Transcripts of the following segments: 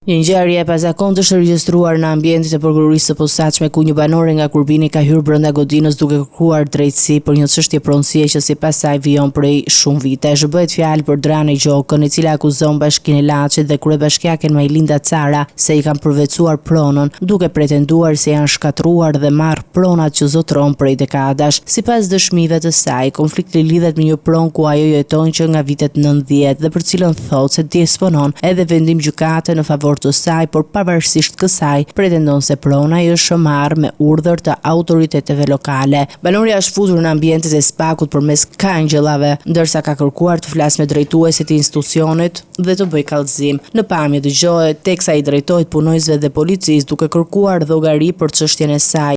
Një ngjarje e pazakontë është regjistruar në ambientet e prokurorisë së posaçme ku një banore nga Kurbini ka hyrë brenda godinës duke kërkuar drejtësi për një çështje pronësie që sipas saj vijon prej shumë vitesh. Bëhet fjalë për Drane Gjokën, e cila akuzon Bashkinë e Laçit dhe kryebashkiaken Majlinda Cara se i kanë përvecuar pronën, duke pretenduar se janë shkatruar dhe marrë pronat që zotron prej dekadash. Sipas dëshmive të saj, konflikti lidhet me një pronë ku ajo jeton që nga vitet 90 dhe për cilën thotë se disponon edhe vendim gjykate në favor të saj, por pavarësisht kësaj pretendon se prona i është marrë me urdhër të autoriteteve lokale. Banoria është futur në ambientet e spakut përmes kangjëllave, ndërsa ka kërkuar të flasë me drejtuesit e institucionit dhe të bëjë kallëzim. Në pamje dëgjohet teksa i drejtohet punojësve dhe policisë duke kërkuar llogari për çështjen e saj.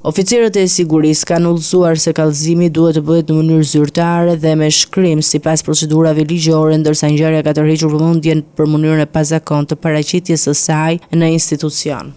Oficerët e sigurisë kanë udhëzuar se kallëzimi duhet të bëhet në mënyrë zyrtare dhe me shkrim sipas procedurave ligjore, ndërsa ngjarja ka tërhequr vëmendjen për mënyrën e pazakontë të paraqitjes së saj në institucion.